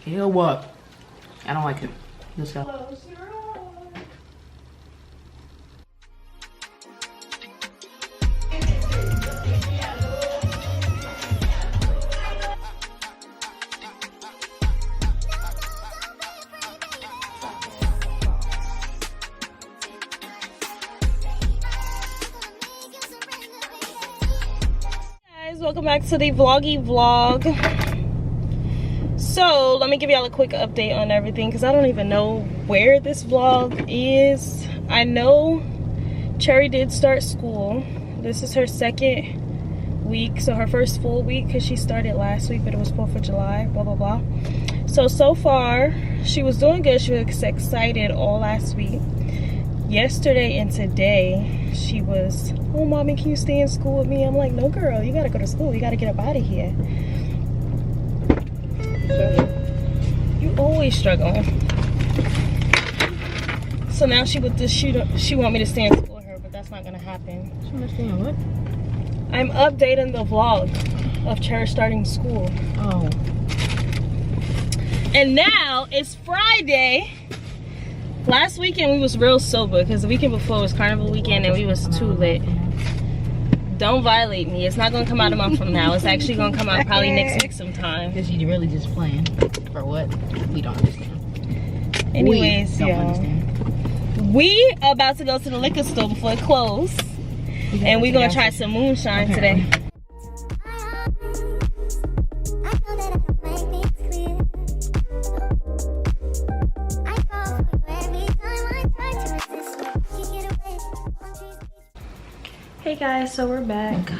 Ew, what? I don't like it. Let's go. Welcome back to the vloggy vlog. So let me give y'all a quick update on everything because I don't even know where this vlog is. I know Cherry did start school. This is her second week, so her first full week because she started last week, but it was 4th of July, blah blah blah. So far she was doing good. She was excited all last week. Yesterday and today she was, oh mommy, can you stay in school with me? I'm like, no girl, you gotta go to school, you gotta get up out of here. You always struggle. So now she want me to stay in school with her, but that's not gonna happen. She understand what? I'm updating the vlog of Cherish starting school. Oh. And now it's Friday. Last weekend we was real sober because the weekend before was carnival weekend and we was too lit. Don't violate me. It's not gonna come out a month from now. It's actually gonna come out probably next week sometime. Because you really just playing. For what? We don't understand. Anyways, we don't y'all. understand. We about to go to the liquor store before it closes. And we're gonna try some moonshine today. Hey guys, so we're back.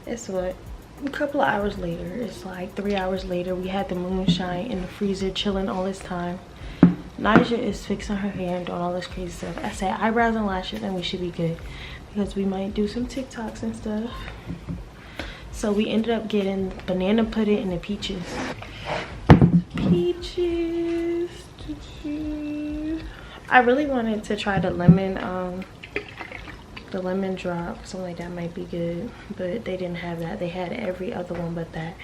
It's what, a couple of hours later. It's like 3 hours later. We had the moonshine in the freezer chilling all this time. Naija is fixing her hair and doing all this crazy stuff. I said eyebrows and lashes and we should be good because we might do some TikToks and stuff. So we ended up getting banana pudding and the peaches. I really wanted to try the lemon drop, something like that might be good, but they didn't have that. They had every other one but that.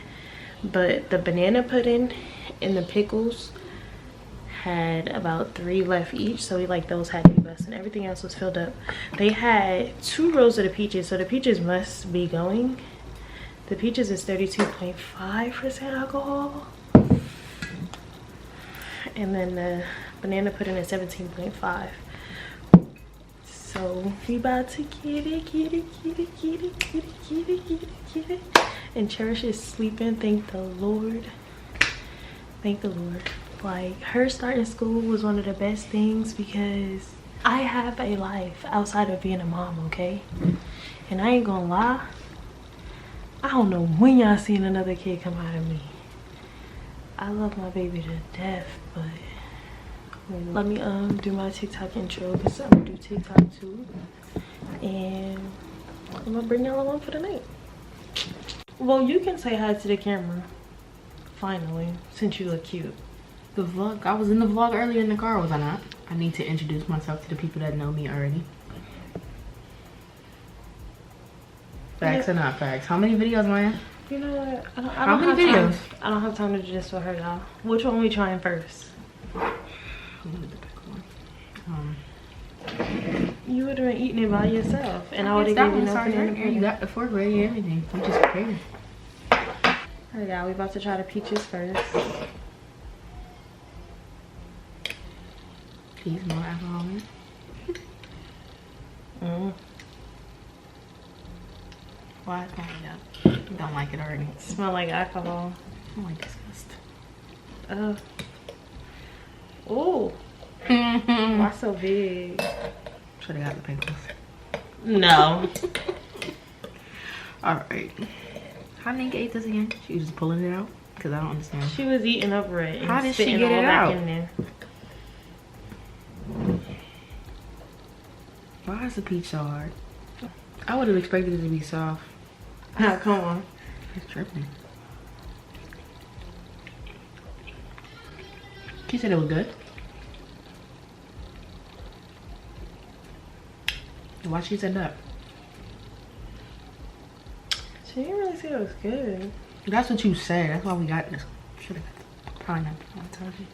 But the banana pudding and the pickles had about 3 left each, so we like those had to be best, and everything else was filled up. They had 2 rows of the peaches, so the peaches must be going. The peaches is 32.5% alcohol, and then the banana pudding is 17.5. So we about to get it. And Cherish is sleeping, thank the Lord. Thank the Lord. Like, her starting school was one of the best things because I have a life outside of being a mom, okay? And I ain't gonna lie, I don't know when y'all seen another kid come out of me. I love my baby to death, but let me do my TikTok intro because I'm gonna do TikTok too, and I'm gonna bring y'all along for the night. Well, you can say hi to the camera finally, since you look cute. The vlog, I was in the vlog earlier in the car, was I not? I need to introduce myself to the people that know me already. Facts or not facts? How many videos am I in? You know what? How many videos? I don't have time to do this for her, y'all. Which one we trying first? You would have been eating it by yourself, and I would have given you no banana pudding. You got the fork ready, everything. I'm just prepared. Alright, y'all, we about to try the peaches first. Please, more alcohol in. Why is that up? You don't like it already. Smell like alcohol. Oh my disgust. Oh. Why so big? Should have got the pickles. No. Alright. How did Ninka ate this again? She was just pulling it out? Because I don't understand. She was eating over it. How did she get it out? In there. Why is the peach so hard? I would have expected it to be soft. Ah, come on. It's tripping. She said it was good. Why she said that? She didn't really say it was good. That's what you said. That's why we got this. Should have got the pineapple. I told you.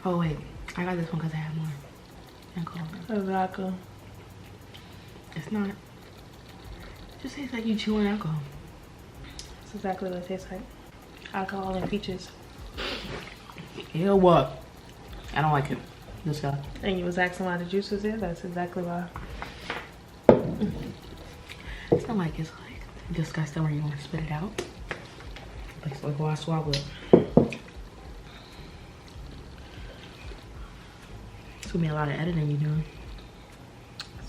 Oh wait, I got this one because I have more alcohol. Exactly. It's not. It just tastes like you chewing alcohol. That's exactly what it tastes like. Alcohol and peaches. Ew, what? I don't like it. This guy. And you was asking why the juice was there? That's exactly why. It's not like it's like disgusting where you want to spit it out. It's like while I swallow it. It's gonna be a lot of editing you doing.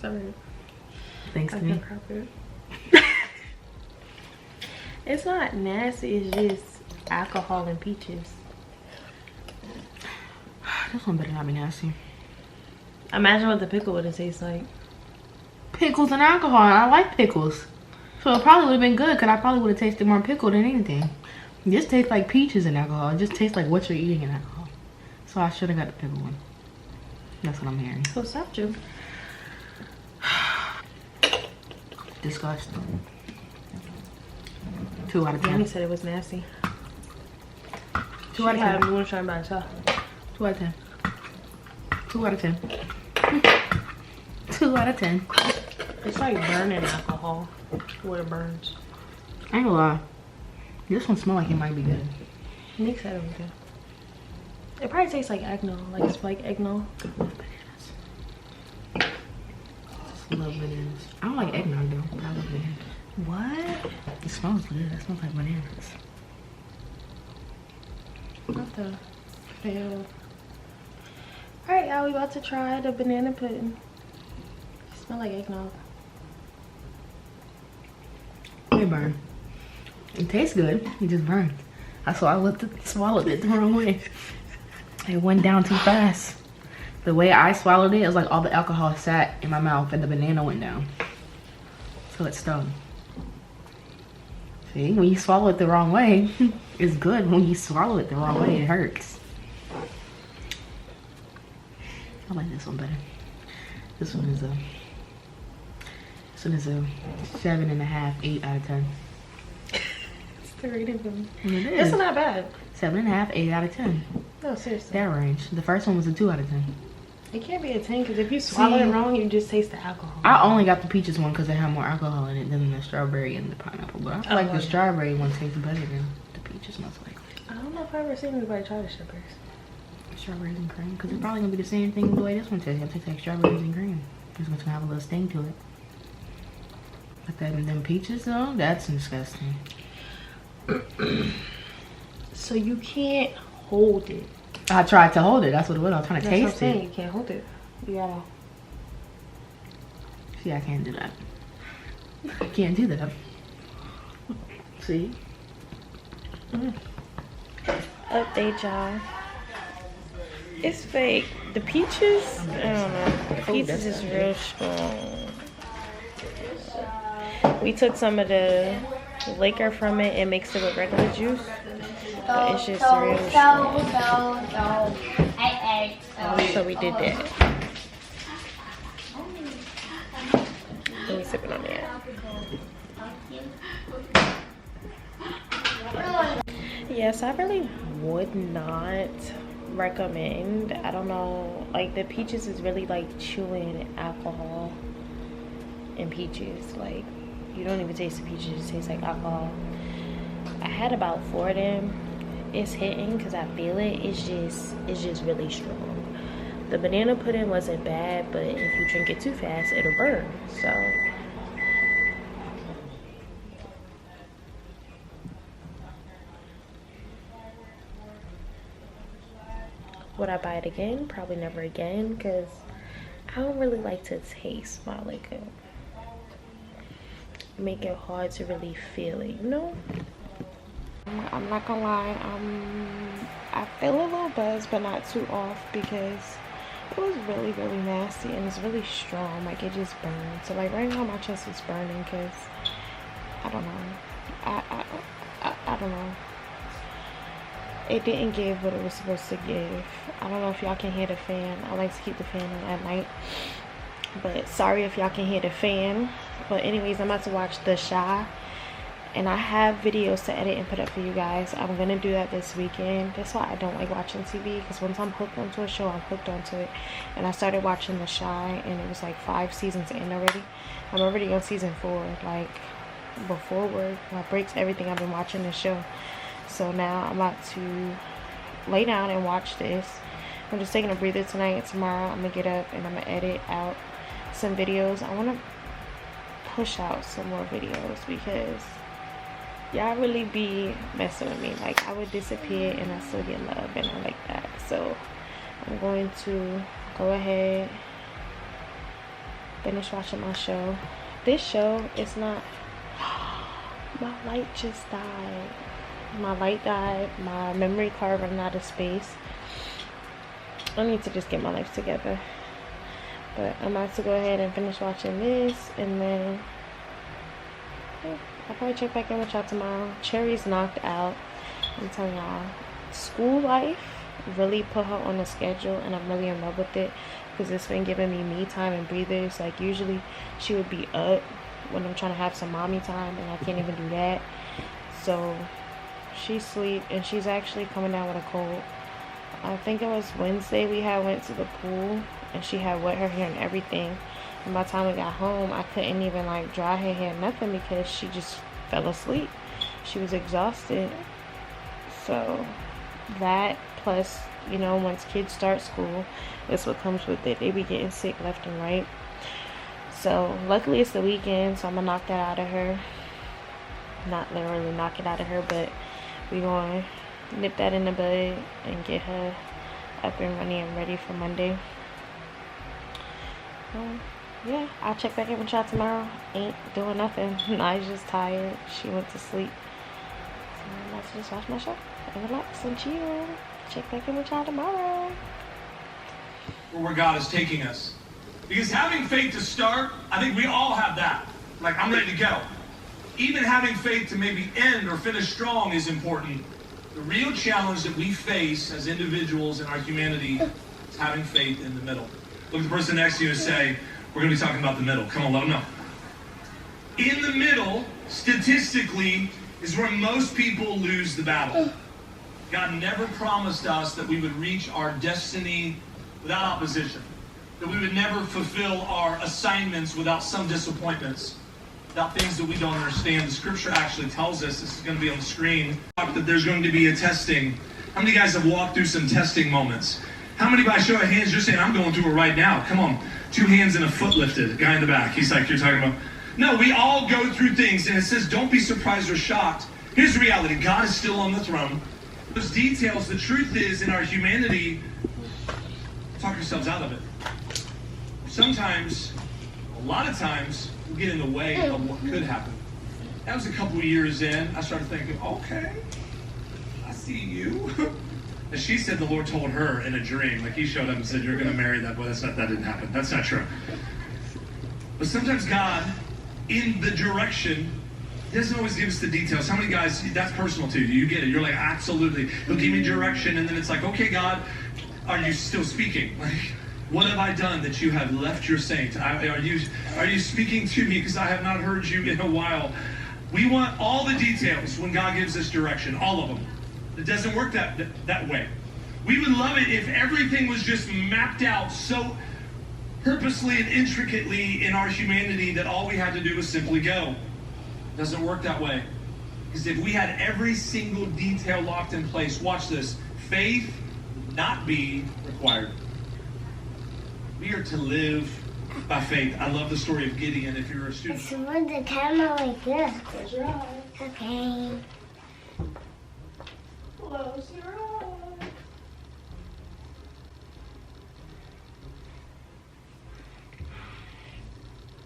Sorry. Thanks to me. It's not nasty, it's just alcohol and peaches. This one better not be nasty. Imagine what the pickle would have tasted like. Pickles and alcohol, and I like pickles. So it probably would have been good because I probably would have tasted more pickle than anything. It just tastes like peaches and alcohol. It just tastes like what you're eating in alcohol. So I should have got the pickle one. That's what I'm hearing. So stopped you. Disgusting. 2 out of 10. Danny said it was nasty. 2 out of 10. Moonshine by itself. 2 out of 10. 2 out of 10. 2 out of 10. It's like burning alcohol. Where it burns. I ain't gonna lie. This one smells like it might be good. Nick said it was good. It probably tastes like eggnog. Like it's like eggnog. I love bananas. I don't like eggnog though, but I love bananas. What? It smells good. It smells like bananas. What the hell? Alright, y'all, we about to try the banana pudding. It smells like eggnog. It burns. It tastes good. It just burns. I swallowed it the wrong way. It went down too fast. The way I swallowed it, it was like all the alcohol sat in my mouth and the banana went down. So it stung. See, when you swallow it the wrong way, it's good. When you swallow it the wrong way, it hurts. I like this one better. This one is a 7.5, 8 out of 10. It's the rating for me. It is. It's not bad. 7.5, 8 out of 10. No, seriously. That range. The first one was a 2 out of 10. It can't be a 10 because if you swallow it wrong, you just taste the alcohol. I only got the peaches one because it had more alcohol in it than the strawberry and the pineapple. But I feel like the strawberry one tastes better than the peaches, most likely. I don't know if I've ever seen anybody try the strawberries. Strawberries and cream, because it's probably gonna be the same thing the way this one tastes. It tastes like strawberries and cream. It's gonna have a little sting to it. But them peaches though, that's disgusting. So you can't hold it. I tried to hold it. That's what it was. I was trying to That's what I'm taste saying. it. You can't hold it. You gotta. See, I can't do that. I can't do that. See? Update, y'all. It's fake. The peaches, I don't know. The peaches is real strong. We took some of the liquor from it and mixed it with regular juice. But it's just real strong. So we did that. Let me sip it on there. Yes, I really would not recommend. I don't know, like the peaches is really like chewing alcohol and peaches. Like you don't even taste the peaches, it tastes like alcohol. I had about 4 of them. It's hitting because I feel it. It's just really strong. The banana pudding wasn't bad, but if you drink it too fast, it'll burn. So would I buy it again? Probably never again, because I don't really like to taste my liquor. Make it hard to really feel it, you know? I'm not gonna lie, I feel a little buzzed, but not too off, because it was really, really nasty, and it's really strong. Like, it just burned. So, like, right now my chest is burning, because I don't know. I don't know. It didn't give what it was supposed to give. I don't know if y'all can hear the fan. I like to keep the fan on at night. But sorry if y'all can hear the fan. But anyways, I'm about to watch The Shy. and I have videos to edit and put up for you guys. I'm gonna do that this weekend. That's why I don't like watching TV, because once I'm hooked onto a show, I'm hooked onto it. And I started watching The Chi, and it was like 5 seasons in already. I'm already on season 4, like before work. That breaks everything I've been watching this show. So now I'm about to lay down and watch this. I'm just taking a breather tonight, and tomorrow I'm gonna get up and I'm gonna edit out some videos. I want to push out some more videos because y'all really be messing with me. Like, I would disappear and I still get love, and I like that. So I'm going to go ahead, finish watching my show. This show is not my light just died. My light died. My memory card ran out of space. I need to just get my life together. But I'm about to go ahead and finish watching this, and then yeah, I'll probably check back in with y'all tomorrow. Cherry's knocked out. I'm telling y'all, school life really put her on a schedule, and I'm really in love with it because it's been giving me time and breathers. Like, usually she would be up when I'm trying to have some mommy time, and I can't even do that. So she's asleep, and she's actually coming down with a cold. I think it was Wednesday we went to the pool, and she had wet her hair and everything. And by the time we got home, I couldn't even like dry her hair, nothing, because she just fell asleep. She was exhausted. So that, plus, you know, once kids start school, that's what comes with it. They be getting sick left and right. So luckily it's the weekend, so I'm gonna knock that out of her. Not literally knock it out of her, but we gonna nip that in the bud and get her up and running and ready for Monday. Yeah, I'll check back in with y'all tomorrow. Ain't doing nothing. Naya's just tired. She went to sleep. So I'm about to just watch my show and relax and chill. Check back in with y'all tomorrow. Where God is taking us. Because having faith to start, I think we all have that. Like, I'm ready to go. Even having faith to maybe end or finish strong is important. The real challenge that we face as individuals in our humanity is having faith in the middle. Look at the person next to you and say, we're going to be talking about the middle. Come on, let them know. In the middle, statistically, is where most people lose the battle. God never promised us that we would reach our destiny without opposition, that we would never fulfill our assignments without some disappointments, without things that we don't understand. The scripture actually tells us, this is going to be on the screen, that there's going to be a testing. How many guys have walked through some testing moments? How many, by show of hands, you're saying, I'm going through it right now? Come on. 2 hands and a foot lifted. Guy in the back. He's like, you're talking about. No, we all go through things, and it says, don't be surprised or shocked. Here's the reality. God is still on the throne. Those details, the truth is, in our humanity, talk yourselves out of it. Sometimes, a lot of times, we get in the way of what could happen. That was a couple of years in. I started thinking, okay, I see you. And she said the Lord told her in a dream, like he showed up and said, you're going to marry that boy. That didn't happen. That's not true. But sometimes God, in the direction, he doesn't always give us the details. How many guys, that's personal to you. You get it. You're like, absolutely. He'll give me direction, and then it's like, okay, God, are you still speaking? Like, what have I done that you have left your saint? Are you speaking to me because I have not heard you in a while? We want all the details when God gives us direction, all of them. It doesn't work that way. We would love it if everything was just mapped out so purposely and intricately in our humanity that all we had to do was simply go. It doesn't work that way. Because if we had every single detail locked in place, watch this, faith would not be required. We are to live by faith. I love the story of Gideon if you're a student. It's with the camera like this. Close your eyes. Okay. Close your eyes.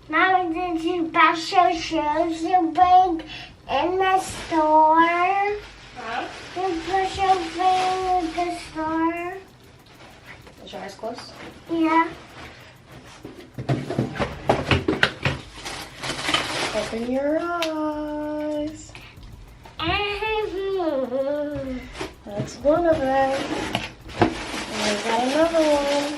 Mom, did you buy your shoes you bring in the store? Huh? Did you put your thing in the store? Is your eyes closed? Yeah. Open your eyes. That's one of them. And we got another one.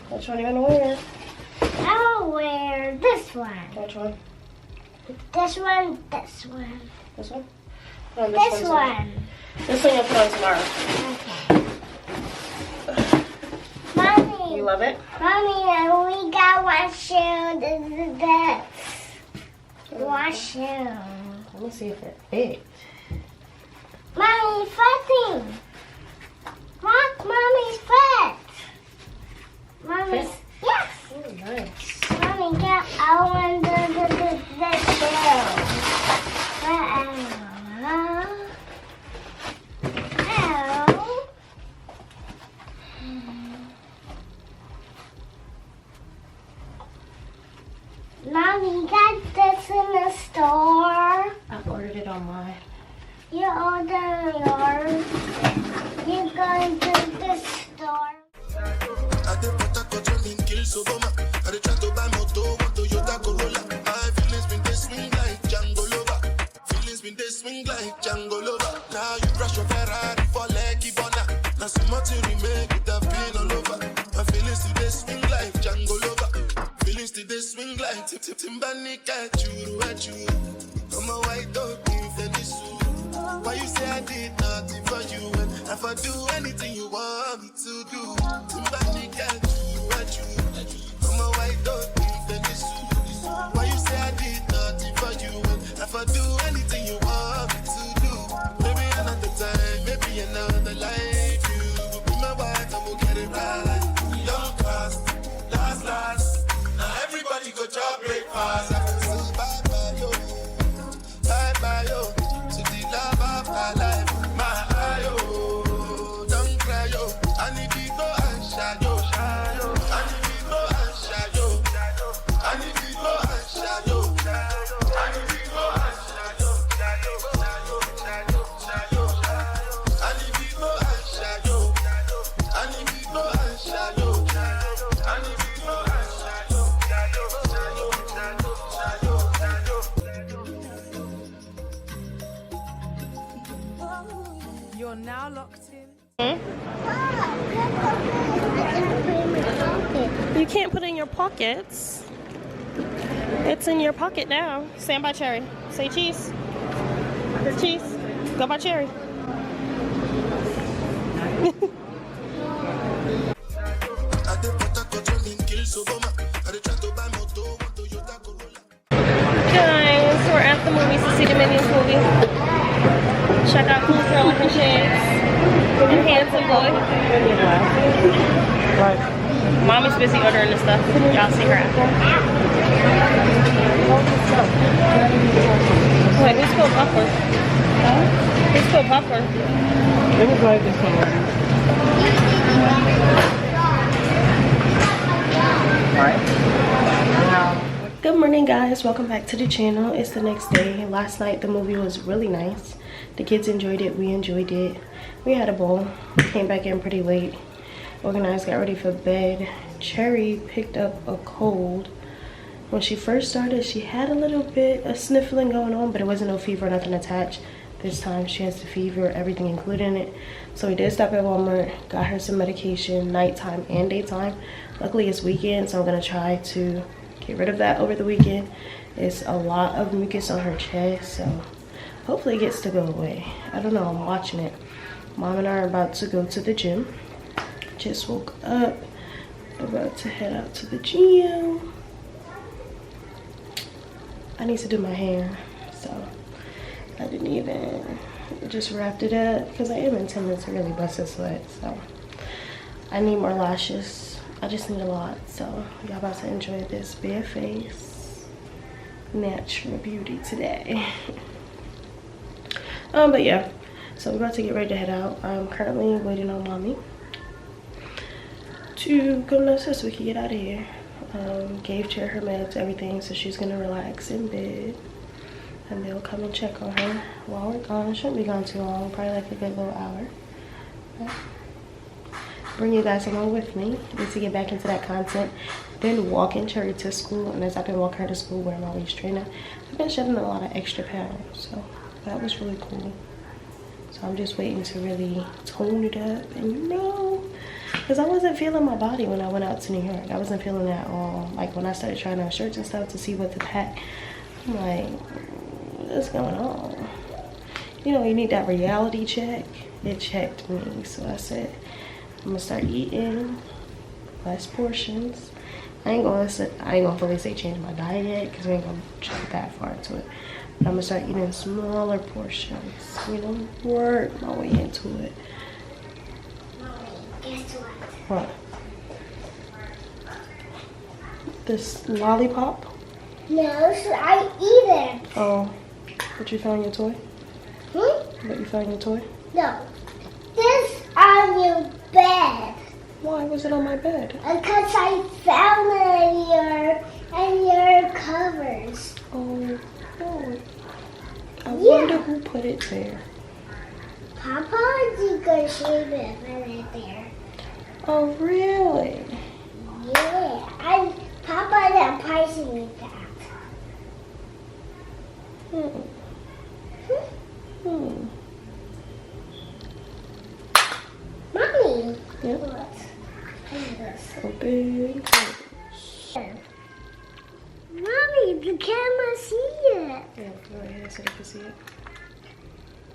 Which one are you gonna wear? I'll wear this this one. Which one? This one, this one. This one? No, This one. This one you'll put on tomorrow. Okay. Mommy. You love it? Mommy, we got one shoe. This is this. One shoe. Let me see if it fits. Mommy, fitting. Look, Mommy's foot. Mommy's, Fit? yes. Oh, nice. Mommy, get I want the shoe. Mommy, got this in the store. I ordered it online. You ordered yours. You're going to the store. Swing like Django Lover. Now you crash your Ferrari for Lucky Bona. Now so much you remake it have been all over. My feelings today swing like Django Lover. Feelings today swing like Timbani at you. I'm a white dog in Fendi suit. Why you say I did nothing for you? And if I do anything you want me to do, Timbani at you. I'm a white dog in Fendi suit. Why you say I did nothing for you? And if I do anything you want me to do, maybe another time, maybe another life, you will be my wife and we'll get it right. Young fast, last. Now everybody go job breakfast. I can say bye-bye, yo, to the love of my life. My eye, yo, don't cry, yo. I need to go and shy, yo. I need to go and shy, yo. I need to go and shy, yo. I need to go and shy, yo. I need to go and shy, yo. I need to go and shy, yo. I need to go and shy, yo. You're now locked in. You can't put it in your pockets. It's in your pocket now. Stand by Cherry. Say cheese. Cheese. Go by Cherry. Guys, we're at the movies to see the Minions movie. Check out Cool Girl in her shades. And handsome boy. Mommy's busy ordering the stuff. Y'all see her after. Wait, who spilled popcorn? Who spilled popcorn? It was like this one. Good morning, guys. Welcome back to the channel. It's the next day. Last night the movie was really nice. The kids enjoyed it. We enjoyed it. We had a ball. Came back in pretty late. Organized, got ready for bed. Cherry picked up a cold. When she first started, she had a little bit of sniffling going on, but it wasn't no fever or nothing attached. This time she has the fever, everything included in it. So we did stop at Walmart, got her some medication, nighttime and daytime. Luckily it's weekend, so I'm gonna try to get rid of that over the weekend. It's a lot of mucus on her chest, so hopefully it gets to go away. I don't know, I'm watching it. Mom and I are about to go to the gym. Just woke up, about to head out to the gym. I need to do my hair, so I didn't even just wrapped it up because I am intending to really bust a sweat. So I need more lashes. I just need a lot. So y'all about to enjoy this bare face natural beauty today. But yeah, so we're about to get ready to head out. I'm currently waiting on mommy to come downstairs so we can get out of here. Gave her her meds, everything, so she's gonna relax in bed. And they'll come and check on her while we're gone. Shouldn't be gone too long, probably like a good little hour. But bring you guys along with me. Need to get back into that content. Been walking Cherry to school, and as I've been walking her to school wearing my waist trainer, I've been shedding a lot of extra pounds. So that was really cool. So I'm just waiting to really tone it up and, you know, Because I wasn't feeling my body when I went out to New York. I wasn't feeling that at all. Like when I started trying on shirts and stuff to see what to pack, I'm like, what's going on? You know, you need that reality check. It checked me. So I said, I'm gonna start eating less portions. I ain't gonna fully say change my diet yet because we ain't gonna jump that far into it. But I'm gonna start eating smaller portions. You know, work my way into it. Guess what? What? This lollipop? No, so I eat it. Oh, but you found your toy? Hmm? But you found your toy? No. This on your bed. Why was it on my bed? Because I found it in your covers. Oh, no. I wonder who put it there. Papa is going to shave it right there. Oh, really? Yeah. And Papa that pricing me that. Mommy. Yeah. What? This. So big. Mommy, the camera see it. Yeah, go ahead so they can see it.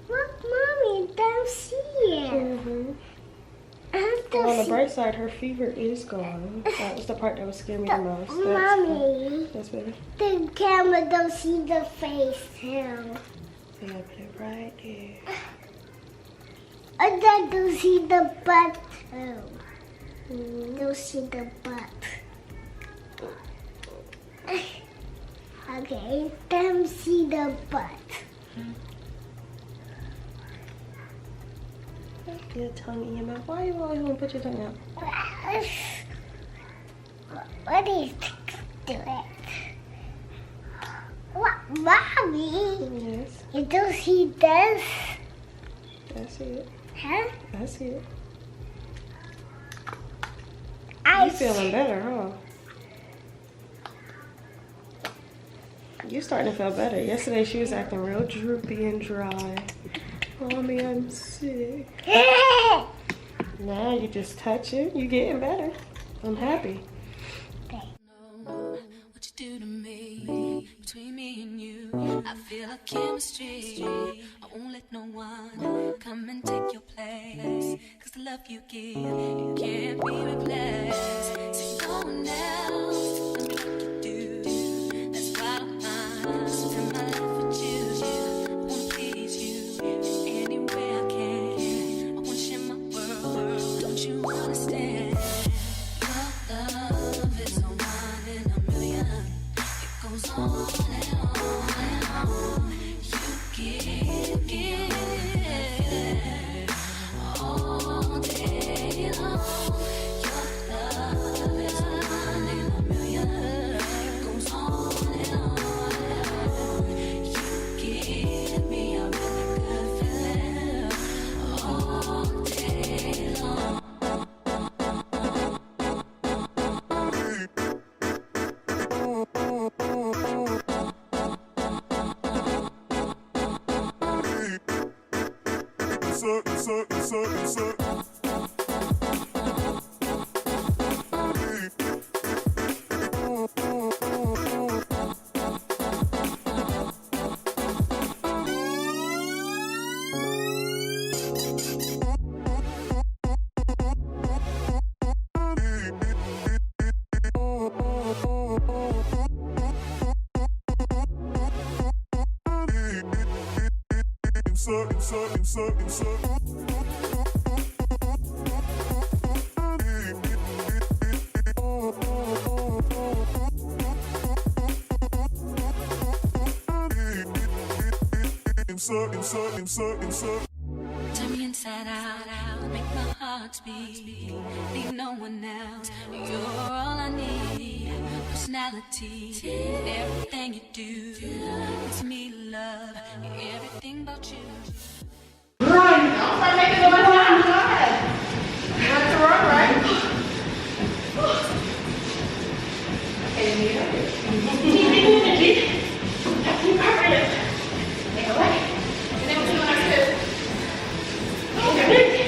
Look, Mommy, don't see it. I have to Well, on the see. bright side, her fever is gone. That was the part that was scaring me the most. Mommy, Yes, baby. the camera don't see the face too. Yeah, put it right there. And then don't see the butt too. Don't see the butt. Okay, don't see the butt. Your tongue in your mouth. Why you always want to put your tongue out? What do you do it? What, Mommy? Yes, You don't see this? I see it. Huh? I see it. I You feeling better, huh? You starting to feel better. Yesterday she was acting real droopy and dry. Mommy, I'm sick. Now you just touch it. You getting better. I'm happy. What you do to me, between me and you, I feel a chemistry. I won't let no one come and take your place. Cause the love you give, it can't be replaced. So no one else, tell me what you do. That's why I'm mine. Spend my life with you. I wanna please you any way I can. I wanna share my world. Don't you understand? Your love is a one in a million. It goes on and on and on. You give all day long. Your love is a one in a million. It goes on and on and on. You give me a really good feeling all day long. Turn me inside out, make my heart speak. Need no one else, you're all I need. Personality, everything you do, it's me love, everything about you. Run! Don't start making no more time. Go ahead. You want to run, right? Keep covering it. Make a way. And then we'll do like this. Okay.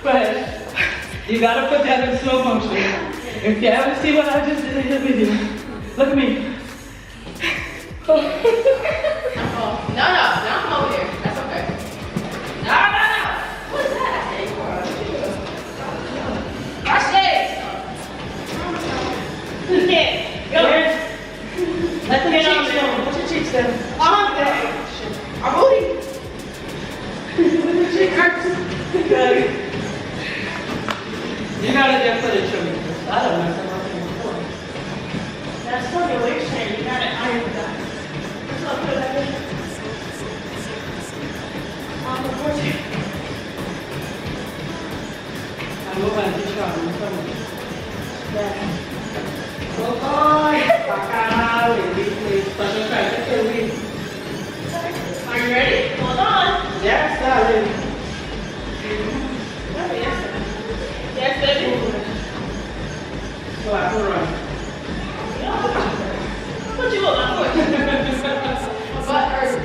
But you gotta put that in slow motion. If you ever see what I just did in the video, look at me. No, don't come over here. That's okay. No. What is that? Watch this. Go. Let the cheeks down. Put your cheeks down. Our booty. Good. You gotta just put it through me. I don't know. That's for your waist chain. You got it iron that. That's what I put that in. On the porch. I'm going to try. Yeah. Oh, boy. Are you ready? Hold on. Yes, darling. Yes, baby. So I put it on. What you want? Butt hurts.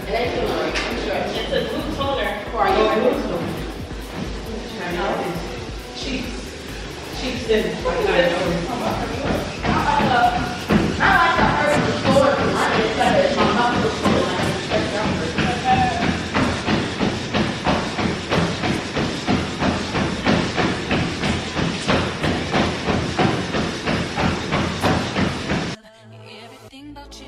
It ain't too long. I'm sure. It's a glute toner. For our yoga. Cheeks in. I like the hurt the floor because I get better. My muscles feel like I'm stretched out. Everything about you.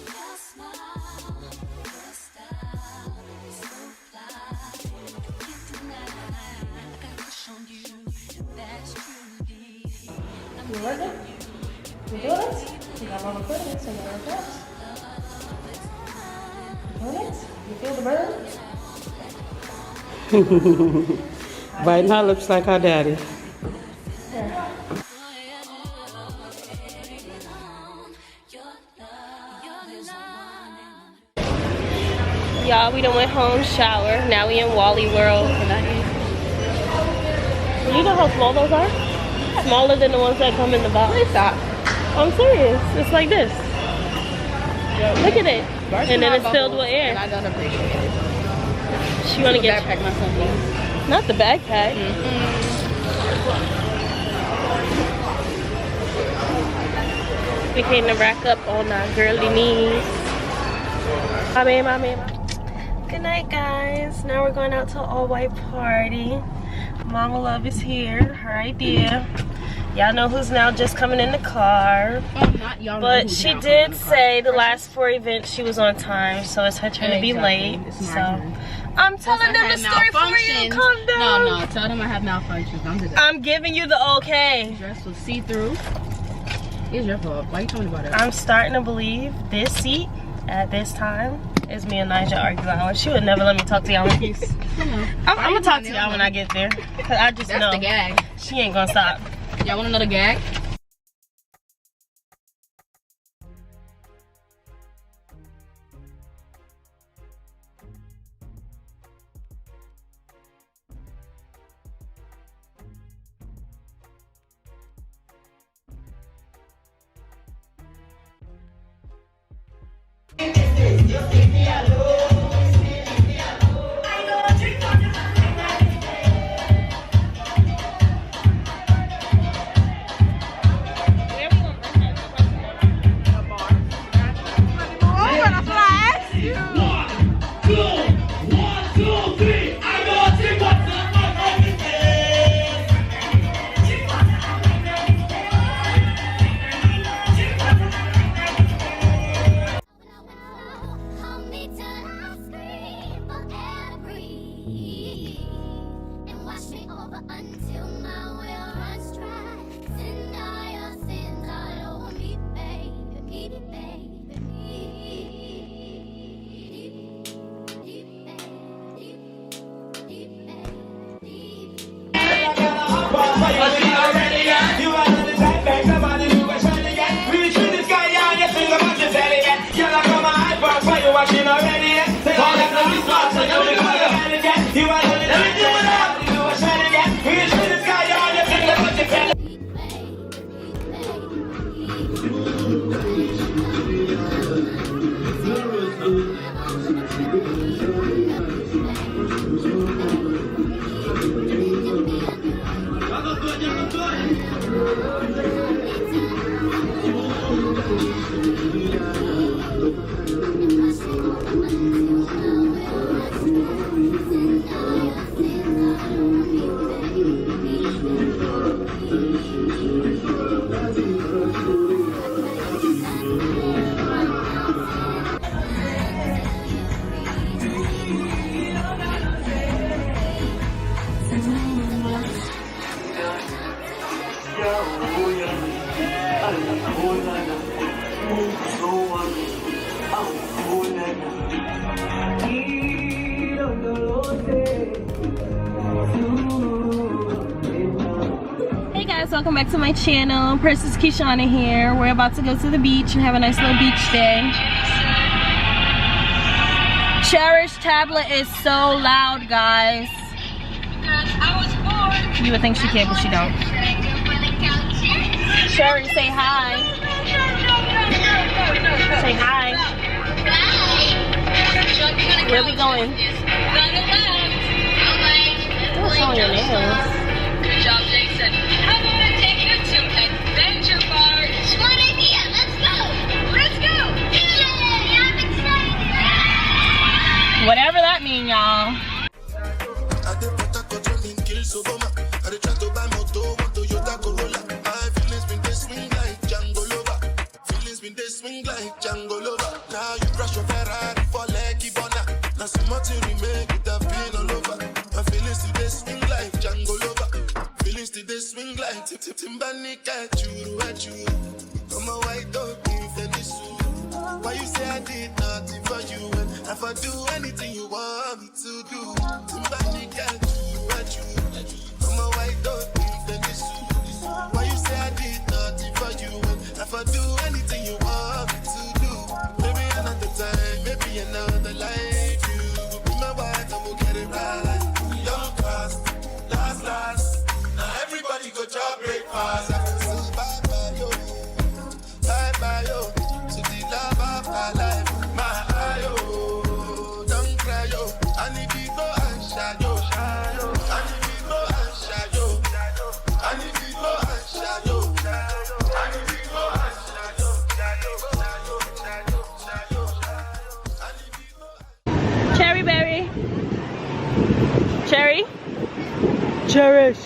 Your smile, your style, so fly. Can't deny. I got a crush on you. That's truly. You work it? You do it? You got all the credits and the recaps. You doing it? You feel the burn? Biting her lips like her daddy. Y'all, we done went home, shower. Now we in Wally World. You know how small those are? Smaller than the ones that come in the box. Stop. I'm serious. It's like this. Look at it. And then it's filled with And air. I don't appreciate it. She wanna get Backpack my son, please. not the backpack. We came to rack up on our girly knees. My man. Good night, guys. Now we're going out to an all-white party. Mama Love is here. Her idea. Y'all know who's now just coming in the car. Not y'all. But she did say the last 4 events she was on time, so it's her turn to be late. So I'm telling them the story for you. Calm down. No, tell them I have malfunctions. I'm giving you the okay. Dress was see-through. It's your fault. Why you talking about it? I'm starting to believe this seat at this time is me and Nigel arguing. She would never let me talk to y'all in peace. I'm gonna talk to y'all when I get there. Cause I just know. That's the gag. She ain't gonna stop. Y'all want another gag? You are welcome back to my channel. Princess Keishawna here. We're about to go to the beach and have a nice little beach day. Cherish tablet is so loud, guys. You would think she can, but she don't. Cherish, say hi. Say hi. Where are we going? What's on your nails? Good job, Jason. How about I take you to Adventure Park? Smart idea. Let's go. Let's go. Yay! I'm excited. Whatever that means, y'all. Swing like Django Lover. Now you crash your Ferrari for Lucky Bona. Now so much you remain with the pain all over. My feelings today swing like Django Lover. Feelings today swing like Timbanik at you. I'm a white dog in Venice. Why you say I did nothing for you? And if I do anything you want me to do, Timbanik at you. I'm a white dog in Venice. Why you say I did nothing for you? And if I do anything you want me to do, maybe another time, maybe another life. You will be my wife and we'll get it right. Young class, last. Now everybody go job breakfast. I can say bye yo, to the love of my life. My yo, don't cry yo. I need people and shy yo. I need people and shy yo. I need people and shy yo. Cherry berry. Cherry. Cherish.